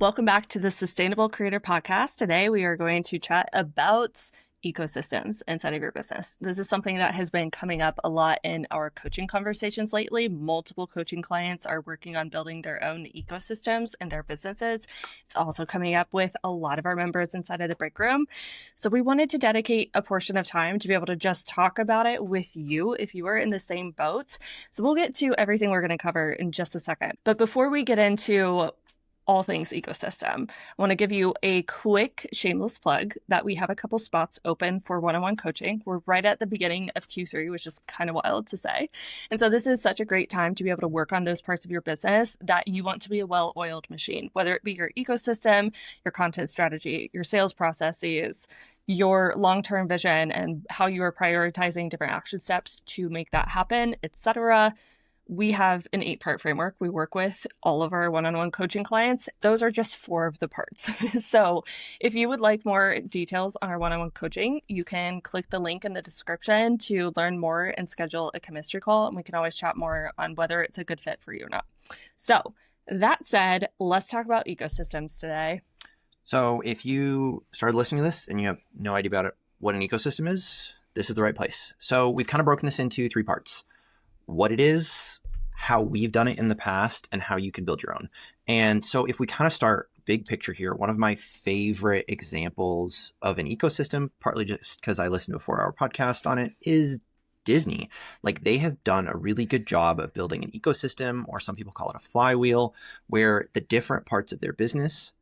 Welcome back to the Sustainable Creator Podcast. Today, we are going to chat about ecosystems inside of your business. This is something that has been coming up a lot in our coaching conversations lately. Multiple coaching clients are working on building their own ecosystems in their businesses. It's also coming up with a lot of our members inside of the Breakroom. So we wanted to dedicate a portion of time to be able to just talk about it with you if you are in the same boat. So we'll get to everything we're going to cover in just a second. But before we get into all things ecosystem, I want to give you a quick shameless plug that we have a couple spots open for one-on-one coaching. We're right at the beginning of Q3, which is kind of wild to say. And so this is such a great time to be able to work on those parts of your business that you want to be a well-oiled machine, whether it be your ecosystem, your content strategy, your sales processes, your long-term vision, and how you are prioritizing different action steps to make that happen, etc. We have an 8-part framework we work with all of our one-on-one coaching clients. Those are just 4 of the parts. So if you would like more details on our one-on-one coaching, you can click the link in the description to learn more and schedule a chemistry call. And we can always chat more on whether it's a good fit for you or not. So that said, let's talk about ecosystems today. So if you started listening to this and you have no idea about it, what an ecosystem is, this is the right place. So we've kind of broken this into 3 parts. What it is, how we've done it in the past, and how you can build your own. And so if we kind of start big picture here, one of my favorite examples of an ecosystem, partly just because I listened to a 4-hour podcast on it, is Disney. Like, they have done a really good job of building an ecosystem, or some people call it a flywheel, where the different parts of their business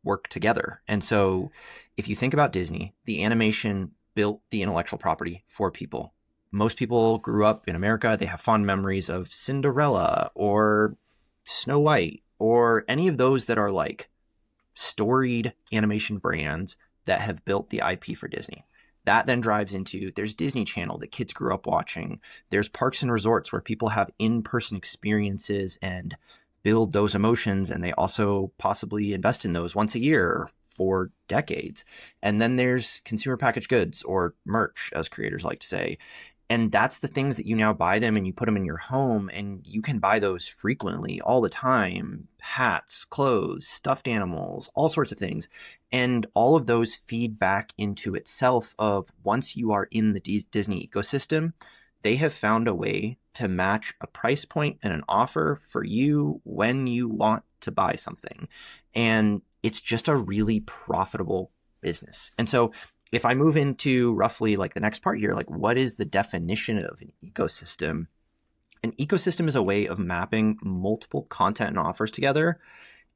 work together. And so if you think about Disney, the animation built the intellectual property for people. Most people grew up in America. They have fond memories of Cinderella or Snow White or any of those that are like storied animation brands that have built the IP for Disney. That then drives into, there's Disney Channel that kids grew up watching. There's parks and resorts where people have in-person experiences and build those emotions, and they also possibly invest in those once a year for decades. And then there's consumer packaged goods, or merch, as creators like to say. And that's the things that you now buy them and you put them in your home, and you can buy those frequently all the time. Hats, clothes, stuffed animals, all sorts of things. And all of those feed back into itself of, once you are in the Disney ecosystem, they have found a way to match a price point and an offer for you when you want to buy something. And it's just a really profitable business. And so if I move into roughly like the next part here, like, what is the definition of an ecosystem? An ecosystem is a way of mapping multiple content and offers together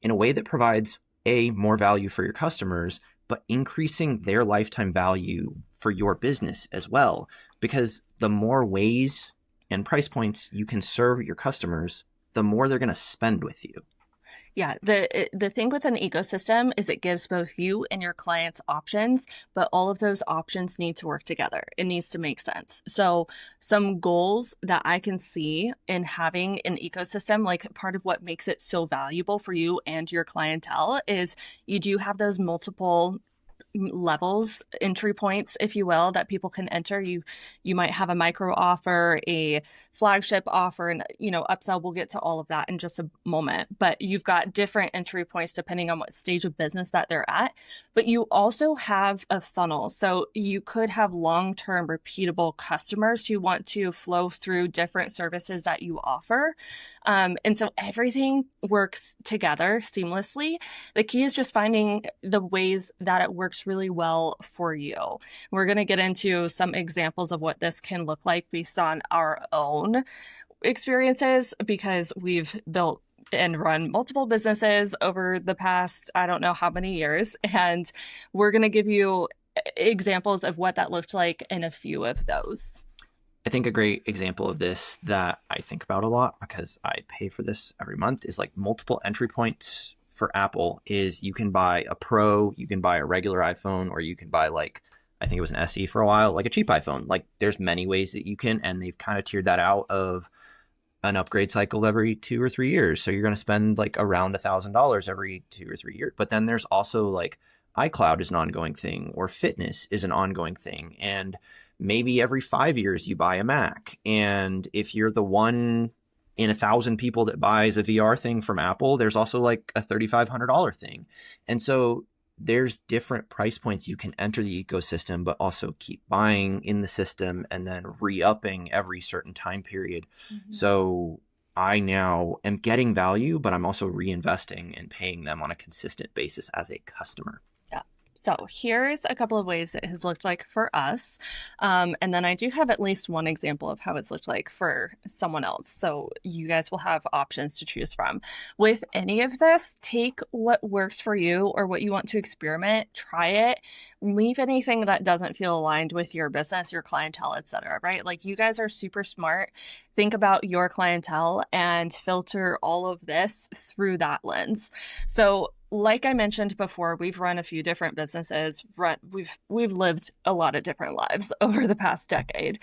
in a way that provides more value for your customers, but increasing their lifetime value for your business as well. Because the more ways and price points you can serve your customers, the more they're going to spend with you. Yeah, the thing with an ecosystem is it gives both you and your clients options, but all of those options need to work together. It needs to make sense. So some goals that I can see in having an ecosystem, like part of what makes it so valuable for you and your clientele, is you do have those multiple levels, entry points, if you will, that people can enter. You might have a micro offer, a flagship offer, and upsell. We'll get to all of that in just a moment. But you've got different entry points depending on what stage of business that they're at. But you also have a funnel. So you could have long-term repeatable customers who want to flow through different services that you offer. And so everything works together seamlessly. The key is just finding the ways that it works really well for you. We're going to get into some examples of what this can look like based on our own experiences, because we've built and run multiple businesses over the past, I don't know how many years. And we're going to give you examples of what that looked like in a few of those. I think a great example of this that I think about a lot, because I pay for this every month, is like multiple entry points for Apple. Is you can buy a Pro, you can buy a regular iPhone, or you can buy, like, I think it was an SE for a while, like a cheap iPhone. Like, there's many ways that you can, and they've kind of tiered that out of an upgrade cycle every 2 or 3 years. So you're going to spend like around $1,000 every 2 or 3 years. But then there's also like iCloud is an ongoing thing, or fitness is an ongoing thing. And maybe every 5 years you buy a Mac. And if you're the one in 1,000 people that buys a VR thing from Apple, there's also like a $3,500 thing. And so there's different price points you can enter the ecosystem, but also keep buying in the system and then re-upping every certain time period. Mm-hmm. So I now am getting value, but I'm also reinvesting and paying them on a consistent basis as a customer. So here's a couple of ways it has looked like for us. And then I do have at least one example of how it's looked like for someone else. So you guys will have options to choose from. With any of this, take what works for you or what you want to experiment, try it, leave anything that doesn't feel aligned with your business, your clientele, etc. Right? Like you guys are super smart. Think about your clientele and filter all of this through that lens. So like I mentioned before, we've run a few different businesses. We've lived a lot of different lives over the past decade.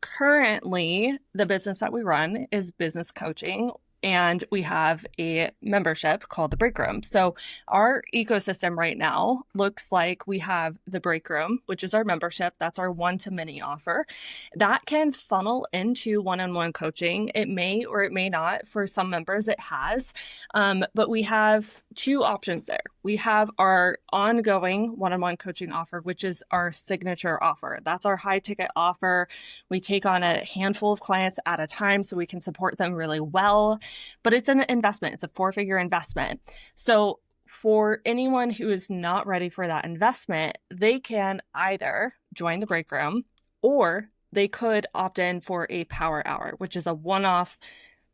Currently, the business that we run is business coaching, and we have a membership called the Breakroom. So our ecosystem right now looks like we have the Breakroom, which is our membership. That's our one-to-many offer. That can funnel into one-on-one coaching. It may or it may not. For some members, it has. But we have two options there. We have our ongoing one-on-one coaching offer, which is our signature offer. That's our high-ticket offer. We take on a handful of clients at a time so we can support them really well. But it's an investment. It's a 4-figure investment. So for anyone who is not ready for that investment, they can either join the Breakroom or they could opt in for a power hour, which is a one-off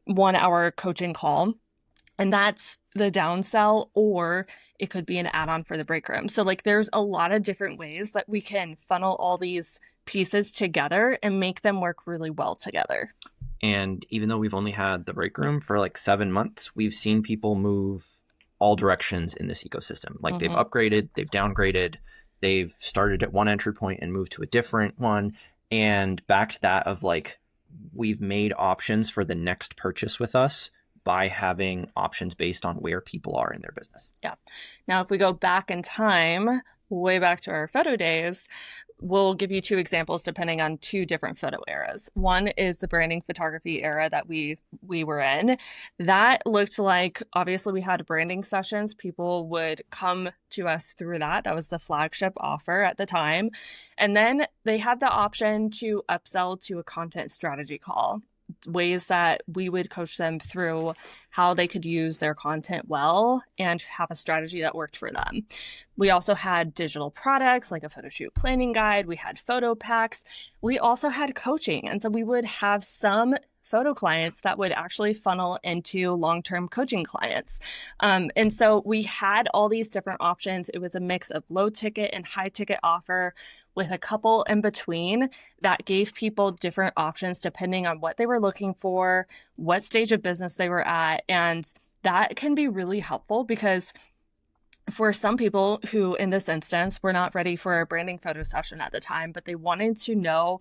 1-hour coaching call. And that's the downsell, or it could be an add-on for the Breakroom. So like there's a lot of different ways that we can funnel all these pieces together and make them work really well together. And even though we've only had the Breakroom for like 7 months, we've seen people move all directions in this ecosystem. Like they've upgraded, they've downgraded, they've started at one entry point and moved to a different one. And back to that of like, we've made options for the next purchase with us by having options based on where people are in their business. Yeah. Now, if we go back in time, way back to our photo days, we'll give you 2 examples depending on 2 different photo eras. One is the branding photography era that we were in. That looked like, obviously we had branding sessions. People would come to us through that. That was the flagship offer at the time. And then they had the option to upsell to a content strategy call, ways that we would coach them through how they could use their content well and have a strategy that worked for them. We also had digital products like a photo shoot planning guide. We had photo packs. We also had coaching. And so we would have some photo clients that would actually funnel into long-term coaching clients. And so we had all these different options. It was a mix of low ticket and high ticket offer with a couple in between that gave people different options depending on what they were looking for, what stage of business they were at. And that can be really helpful because for some people who, in this instance, were not ready for a branding photo session at the time, but they wanted to know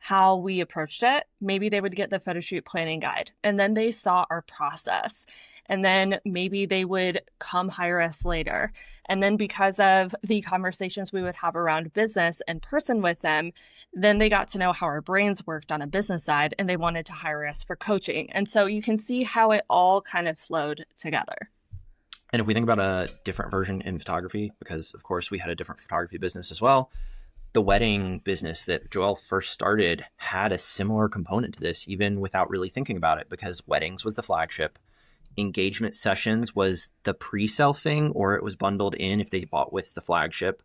how we approached it, maybe they would get the photo shoot planning guide and then they saw our process. And then maybe they would come hire us later. And then because of the conversations we would have around business in person with them, then they got to know how our brains worked on a business side and they wanted to hire us for coaching. And so you can see how it all kind of flowed together. And if we think about a different version in photography, because of course we had a different photography business as well, the wedding business that Joelle first started had a similar component to this, even without really thinking about it, because weddings was the flagship. Engagement sessions was the pre-sale thing, or it was bundled in if they bought with the flagship.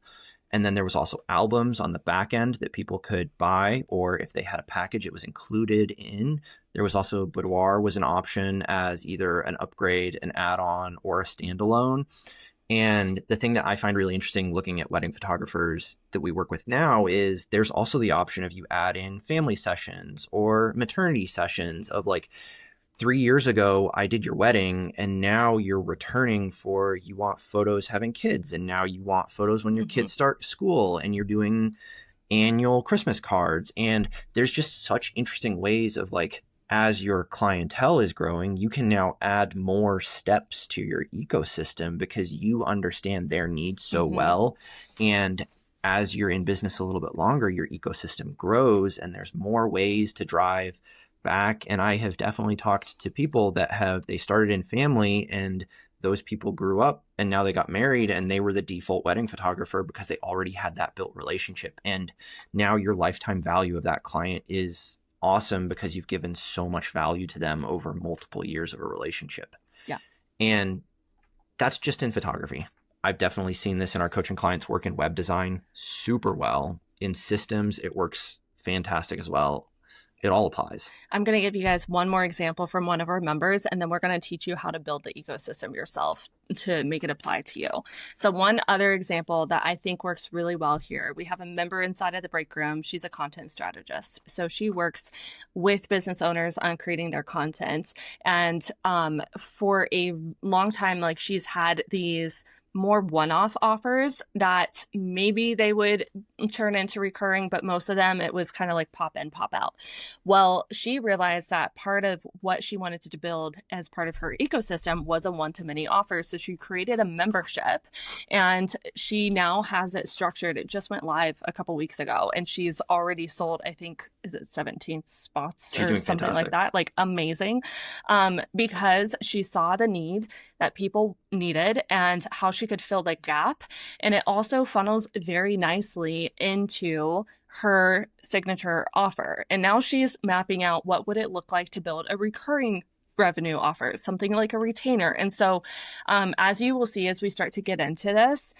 And then there was also albums on the back end that people could buy, or if they had a package, it was included in. There was also boudoir was an option as either an upgrade, an add-on, or a standalone. And the thing that I find really interesting looking at wedding photographers that we work with now is there's also the option of you add in family sessions or maternity sessions of like 3 years ago, I did your wedding and now you're returning for you want photos having kids and now you want photos when your kids start school and you're doing annual Christmas cards. And there's just such interesting ways of like, as your clientele is growing, you can now add more steps to your ecosystem because you understand their needs so well. And as you're in business a little bit longer, your ecosystem grows and there's more ways to drive back, and I have definitely talked to people that they started in family, and those people grew up and now they got married and they were the default wedding photographer because they already had that built relationship. And now your lifetime value of that client is awesome because you've given so much value to them over multiple years of a relationship. Yeah. And that's just in photography. I've definitely seen this in our coaching clients work in web design super well. In systems, it works fantastic as well. It all applies. I'm going to give you guys one more example from one of our members, and then we're going to teach you how to build the ecosystem yourself to make it apply to you. So one other example that I think works really well here, we have a member inside of the Breakroom. She's a content strategist. So she works with business owners on creating their content. And for a long time, like, she's had these more one-off offers that maybe they would turn into recurring, but most of them, it was kind of like pop in, pop out. Well, she realized that part of what she wanted to build as part of her ecosystem was a one-to-many offer. So she created a membership, and she now has it structured. It just went live a couple weeks ago, and she's already sold, I think, is it 17 spots She's or doing something fantastic. like that? Like, amazing. Because she saw the need that people needed and how she could fill the gap. And it also funnels very nicely into her signature offer. And now she's mapping out what would it look like to build a recurring revenue offer, something like a retainer. And so as you will see, as we start to get into this,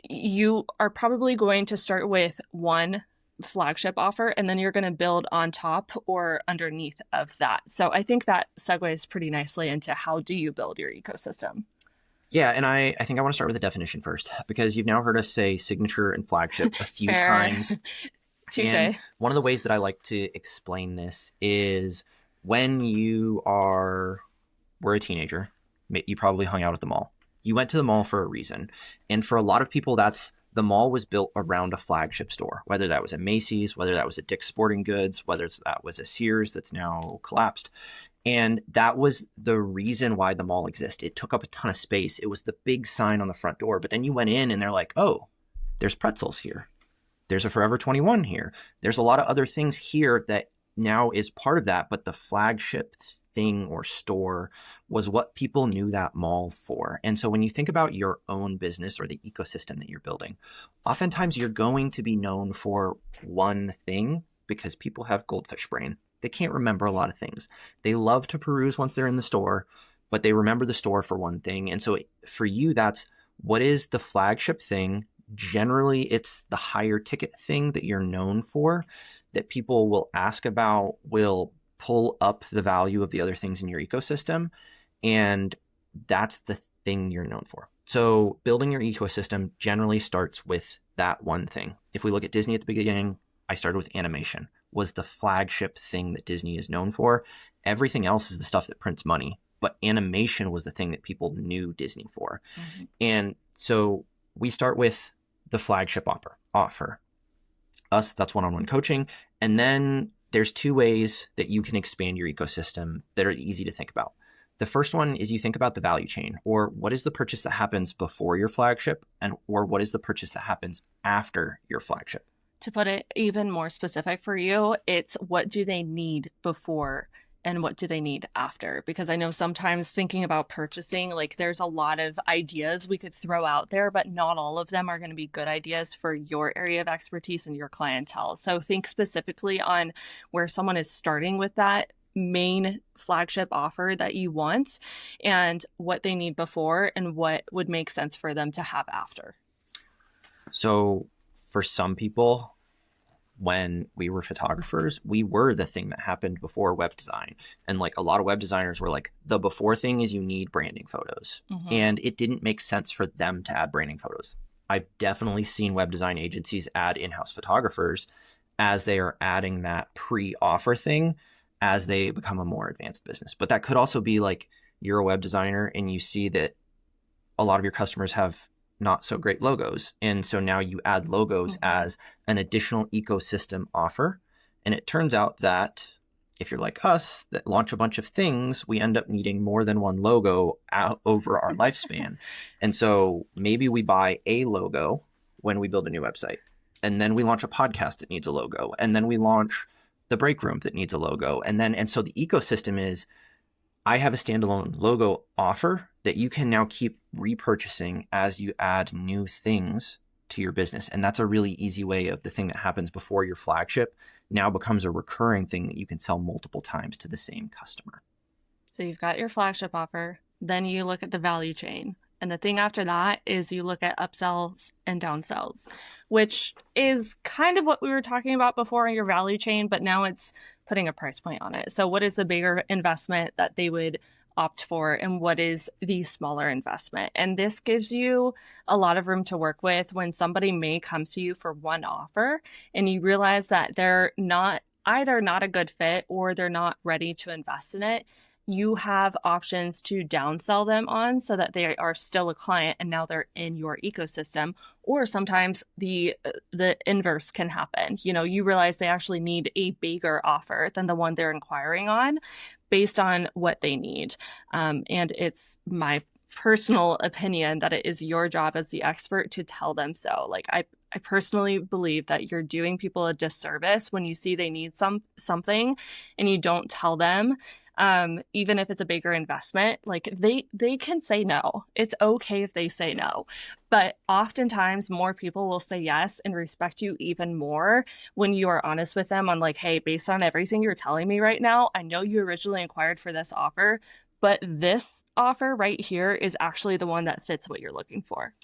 you are probably going to start with one flagship offer, and then you're going to build on top or underneath of that. So I think that segues pretty nicely into how do you build your ecosystem. Yeah, and I think I want to start with the definition first, because you've now heard us say signature and flagship a few times. Touche. And one of the ways that I like to explain this is when we're a teenager, you probably hung out at the mall. You went to the mall for a reason. And for a lot of people, the mall was built around a flagship store, whether that was a Macy's, whether that was a Dick's Sporting Goods, whether that was a Sears that's now collapsed. And that was the reason why the mall exists. It took up a ton of space. It was the big sign on the front door. But then you went in and they're like, oh, there's pretzels here. There's a Forever 21 here. There's a lot of other things here that now is part of that. But the flagship thing or store was what people knew that mall for. And so when you think about your own business or the ecosystem that you're building, oftentimes you're going to be known for one thing because people have goldfish brain. They can't remember a lot of things. They love to peruse once they're in the store, but they remember the store for one thing. And so for you, that's what is the flagship thing. Generally, it's the higher ticket thing that you're known for, that people will ask about, will pull up the value of the other things in your ecosystem. And that's the thing you're known for. So building your ecosystem generally starts with that one thing. If we look at Disney at the beginning, I started with animation, was the flagship thing that Disney is known for. Everything else is the stuff that prints money, but animation was the thing that people knew Disney for. Mm-hmm. And so we start with the flagship offer. That's one-on-one coaching. And then there's two ways that you can expand your ecosystem that are easy to think about. The first one is you think about the value chain, or what is the purchase that happens before your flagship, or what is the purchase that happens after your flagship? To put it even more specific for you, it's what do they need before and what do they need after? Because I know sometimes thinking about purchasing, like, there's a lot of ideas we could throw out there, but not all of them are going to be good ideas for your area of expertise and your clientele. So think specifically on where someone is starting with that main flagship offer that you want and what they need before and what would make sense for them to have after. So for some people, when we were photographers, we were the thing that happened before web design. And like a lot of web designers were like, the before thing is you need branding photos. Mm-hmm. And it didn't make sense for them to add branding photos. I've definitely seen web design agencies add in-house photographers as they are adding that pre-offer thing as they become a more advanced business. But that could also be like you're a web designer and you see that a lot of your customers have not so great logos. And so now you add logos as an additional ecosystem offer. And it turns out that if you're like us that launch a bunch of things, we end up needing more than one logo over our lifespan. And so maybe we buy a logo when we build a new website. And then we launch a podcast that needs a logo. And then we launch the Breakroom that needs a logo. And so the ecosystem is, I have a standalone logo offer that you can now keep repurchasing as you add new things to your business. And that's a really easy way of the thing that happens before your flagship now becomes a recurring thing that you can sell multiple times to the same customer. So you've got your flagship offer, then you look at the value chain. And the thing after that is you look at upsells and downsells, which is kind of what we were talking about before in your value chain, but now it's putting a price point on it. So what is the bigger investment that they would opt for, and what is the smaller investment? And this gives you a lot of room to work with when somebody may come to you for one offer and you realize that they're not either not a good fit or they're not ready to invest in it. You have options to downsell them on so that they are still a client and now they're in your ecosystem. Or sometimes the inverse can happen. You realize they actually need a bigger offer than the one they're inquiring on based on what they need. And it's my personal opinion that it is your job as the expert to tell them so. Like I personally believe that you're doing people a disservice when you see they need something and you don't tell them. Even if it's a bigger investment, like they can say no. It's okay if they say no. But oftentimes more people will say yes and respect you even more when you are honest with them on like, hey, based on everything you're telling me right now, I know you originally inquired for this offer, but this offer right here is actually the one that fits what you're looking for.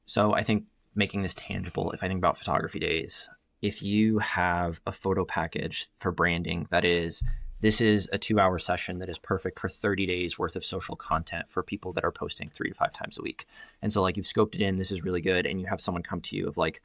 So I think making this tangible, if I think about photography days, if you have a photo package for branding that is, this is a 2-hour session that is perfect for 30 days worth of social content for people that are posting 3 to 5 times a week. And so like you've scoped it in, this is really good. And you have someone come to you of like,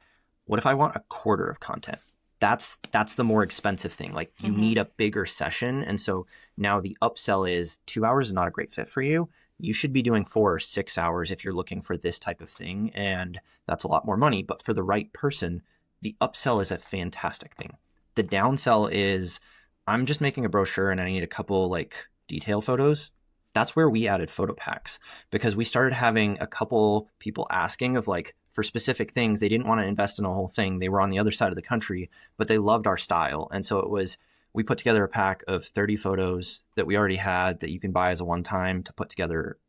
what if I want a quarter of content? That's the more expensive thing. Like you need a bigger session. And so now the upsell is 2 hours is not a great fit for you. You should be doing 4 or 6 hours if you're looking for this type of thing. And that's a lot more money. But for the right person, the upsell is a fantastic thing. The downsell is, I'm just making a brochure and I need a couple like detail photos. That's where we added photo packs because we started having a couple people asking of like for specific things. They didn't want to invest in a whole thing. They were on the other side of the country, but they loved our style. And so we put together a pack of 30 photos that we already had that you can buy as a one time to put together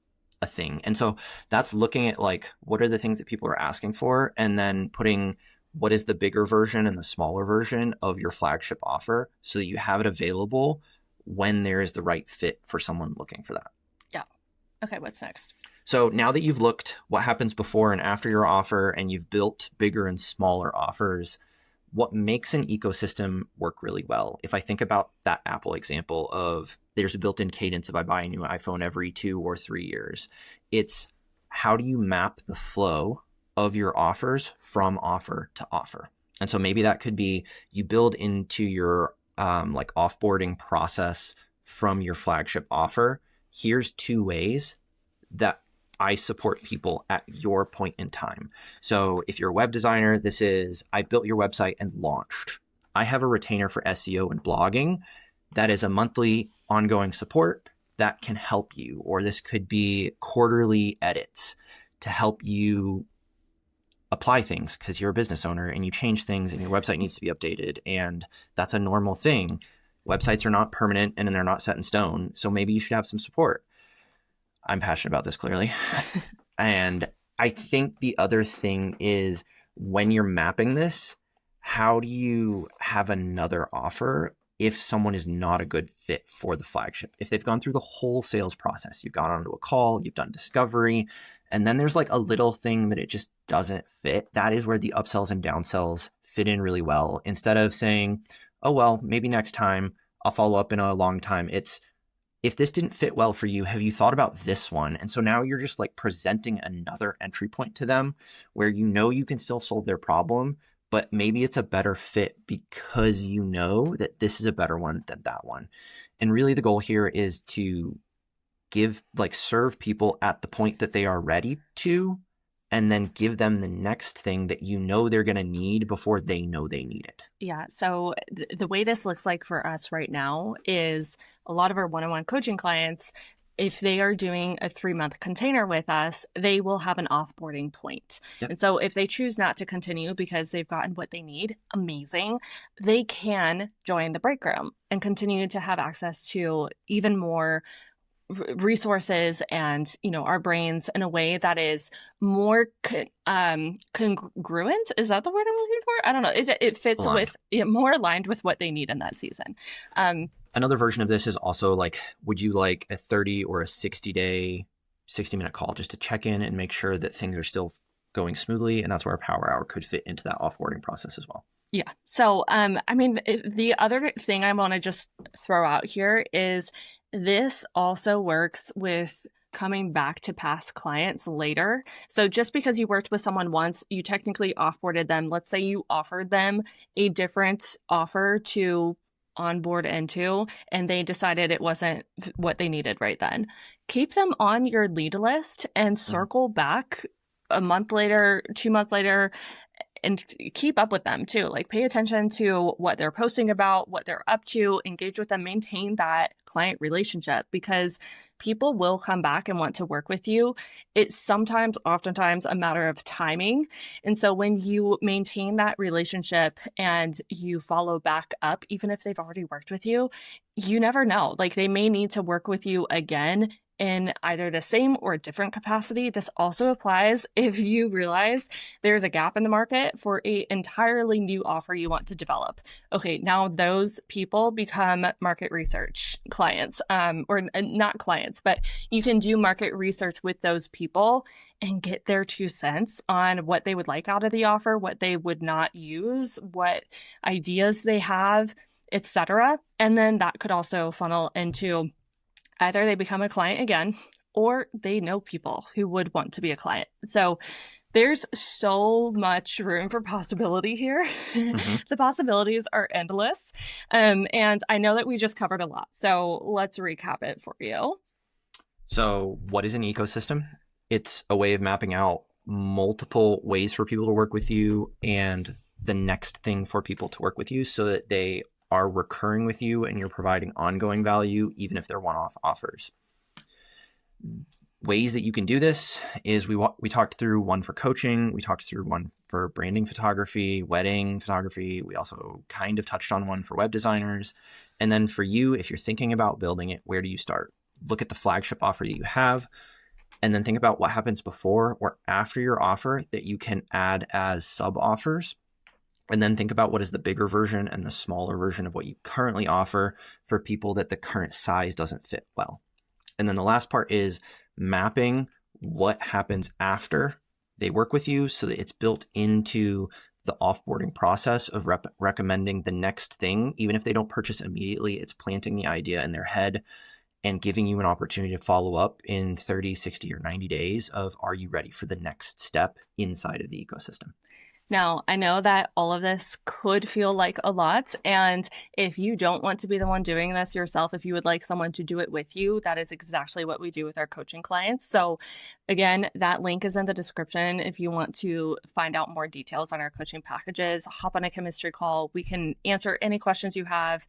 a thing. And so that's looking at like, what are the things that people are asking for? And then putting what is the bigger version and the smaller version of your flagship offer so that you have it available when there is the right fit for someone looking for that. Yeah. Okay, what's next? So now that you've looked what happens before and after your offer and you've built bigger and smaller offers, what makes an ecosystem work really well? If I think about that Apple example of there's a built-in cadence if I buy a new iPhone every 2 or 3 years, it's how do you map the flow of your offers from offer to offer? And so maybe that could be you build into your like offboarding process from your flagship offer. Here's 2 ways that I support people at your point in time. So if you're a web designer, this is, I built your website and launched. I have a retainer for SEO and blogging that is a monthly ongoing support that can help you. Or this could be quarterly edits to help you apply things because you're a business owner and you change things and your website needs to be updated. And that's a normal thing. Websites are not permanent and they're not set in stone. So maybe you should have some support. I'm passionate about this clearly. And I think the other thing is when you're mapping this, how do you have another offer if someone is not a good fit for the flagship? If they've gone through the whole sales process, you've gone onto a call, you've done discovery, and then there's like a little thing that it just doesn't fit. That is where the upsells and downsells fit in really well. Instead of saying, oh, well, maybe next time I'll follow up in a long time. It's, if this didn't fit well for you, have you thought about this one? And so now you're just like presenting another entry point to them where you know you can still solve their problem, but maybe it's a better fit because you know that this is a better one than that one. And really the goal here is to serve people at the point that they are ready to, and then give them the next thing that you know they're going to need before they know they need it. Yeah. So the way this looks like for us right now is a lot of our one-on-one coaching clients, if they are doing a 3-month container with us, they will have an offboarding point. Yep. And so if they choose not to continue because they've gotten what they need, amazing, they can join the Breakroom and continue to have access to even more resources and, our brains in a way that is more congruent. Is that the word I'm looking for? I don't know. It fits aligned. more aligned with what they need in that season. Another version of this is also like, would you like a 30 or a 60-minute call just to check in and make sure that things are still going smoothly? And that's where a power hour could fit into that offboarding process as well. Yeah. So, the other thing I want to just throw out here is this also works with coming back to past clients later. So just because you worked with someone once, you technically offboarded them. Let's say you offered them a different offer to onboard into, and they decided it wasn't what they needed right then. Keep them on your lead list and circle back a month later, 2 months later, and keep up with them too. Like, pay attention to what they're posting about, what they're up to, engage with them, maintain that client relationship, because people will come back and want to work with you. It's oftentimes a matter of timing. And so when you maintain that relationship and you follow back up, even if they've already worked with you, you never know. Like, they may need to work with you again in either the same or different capacity. This also applies if you realize there's a gap in the market for an entirely new offer you want to develop. Okay, now those people become market research clients, or not clients, but you can do market research with those people and get their 2 cents on what they would like out of the offer, what they would not use, what ideas they have, etc. And then that could also funnel into either they become a client again, or they know people who would want to be a client. So there's so much room for possibility here. The possibilities are endless. And I know that we just covered a lot. So let's recap it for you. So what is an ecosystem? It's a way of mapping out multiple ways for people to work with you and the next thing for people to work with you so that they are recurring with you and you're providing ongoing value, even if they're one-off offers. Ways that you can do this is we talked through one for coaching. We talked through one for branding photography, wedding photography. We also kind of touched on one for web designers. And then for you, if you're thinking about building it, where do you start? Look at the flagship offer that you have, and then think about what happens before or after your offer that you can add as sub offers. And then think about what is the bigger version and the smaller version of what you currently offer for people that the current size doesn't fit well. And then the last part is mapping what happens after they work with you so that it's built into the offboarding process of recommending the next thing. Even if they don't purchase immediately, it's planting the idea in their head and giving you an opportunity to follow up in 30, 60, or 90 days of, are you ready for the next step inside of the ecosystem? Now, I know that all of this could feel like a lot, and if you don't want to be the one doing this yourself, if you would like someone to do it with you, that is exactly what we do with our coaching clients. So again, that link is in the description. If you want to find out more details on our coaching packages, hop on a chemistry call. We can answer any questions you have,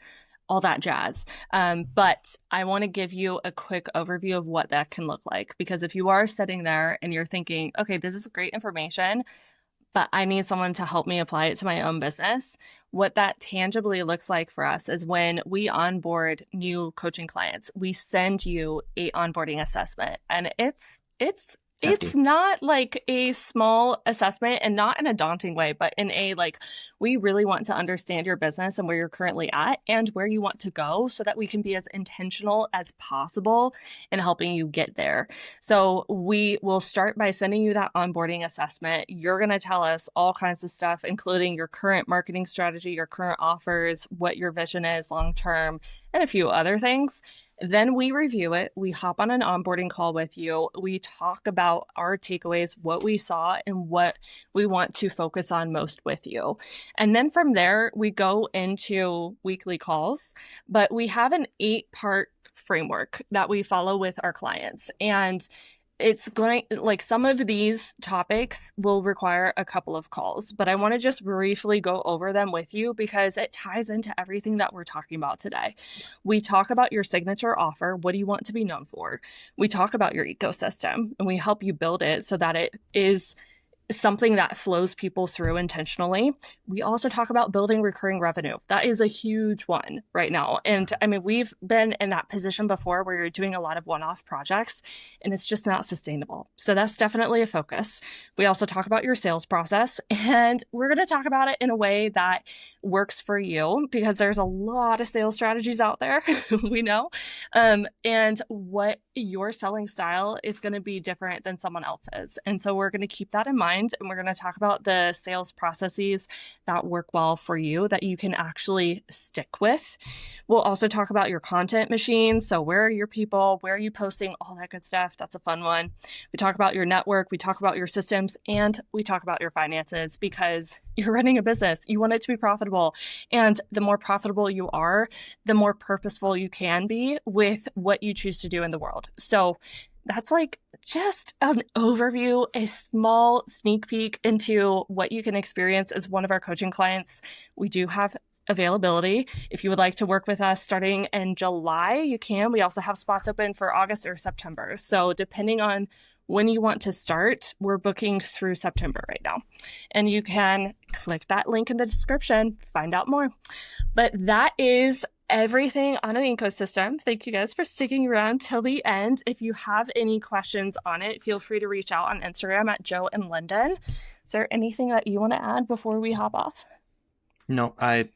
all that jazz. But I want to give you a quick overview of what that can look like, because if you are sitting there and you're thinking, okay, this is great information, but I need someone to help me apply it to my own business. What that tangibly looks like for us is when we onboard new coaching clients, we send you a onboarding assessment, and it's not like a small assessment, and not in a daunting way, but in a like, we really want to understand your business and where you're currently at and where you want to go so that we can be as intentional as possible in helping you get there. So we will start by sending you that onboarding assessment. You're going to tell us all kinds of stuff, including your current marketing strategy, your current offers, what your vision is long-term, and a few other things. Then we review it. We hop on an onboarding call with you. We talk about our takeaways, what we saw, and what we want to focus on most with you. And then from there, we go into weekly calls, but we have an 8-part framework that we follow with our clients. And it's going, like, some of these topics will require a couple of calls, but I want to just briefly go over them with you because it ties into everything that we're talking about today. We talk about your signature offer. What do you want to be known for? We talk about your ecosystem and we help you build it so that it is something that flows people through intentionally. We also talk about building recurring revenue. That is a huge one right now. And I mean, we've been in that position before where you're doing a lot of one-off projects and it's just not sustainable. So that's definitely a focus. We also talk about your sales process, and we're going to talk about it in a way that works for you because there's a lot of sales strategies out there, we know, and what your selling style is going to be different than someone else's. And so we're going to keep that in mind. And we're going to talk about the sales processes that work well for you that you can actually stick with. We'll also talk about your content machine. So where are your people? Where are you posting? All that good stuff. That's a fun one. We talk about your network. We talk about your systems, and we talk about your finances because you're running a business. You want it to be profitable. And the more profitable you are, the more purposeful you can be with what you choose to do in the world. So that's like just an overview, a small sneak peek into what you can experience as one of our coaching clients. We do have availability. If you would like to work with us starting in July, you can. We also have spots open for August or September. So depending on when you want to start, we're booking through September right now. And you can click that link in the description, find out more. But that is everything on an ecosystem. Thank you guys for sticking around till the end. If you have any questions on it, feel free to reach out on Instagram at Joe and London. Is there anything that you want to add before we hop off? No, I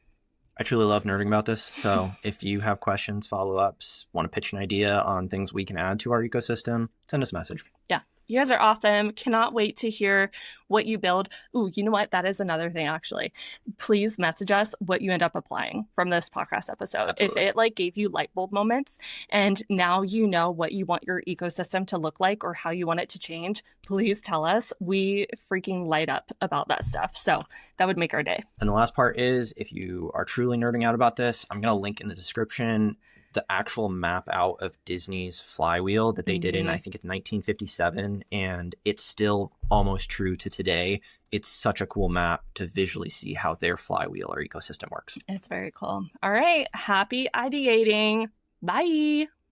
truly love nerding about this. So if you have questions, follow-ups, want to pitch an idea on things we can add to our ecosystem, send us a message. Yeah. You guys are awesome. Cannot wait to hear what you build. Ooh, you know what? That is another thing, actually. Please message us what you end up applying from this podcast episode. Absolutely. If it like gave you light bulb moments and now you know what you want your ecosystem to look like or how you want it to change, please tell us. We freaking light up about that stuff. So that would make our day. And the last part is, if you are truly nerding out about this, I'm going to link in the description the actual map out of Disney's flywheel that they did in, I think it's 1957, and it's still almost true to today. It's such a cool map to visually see how their flywheel or ecosystem works. It's very cool. All right. Happy ideating. Bye.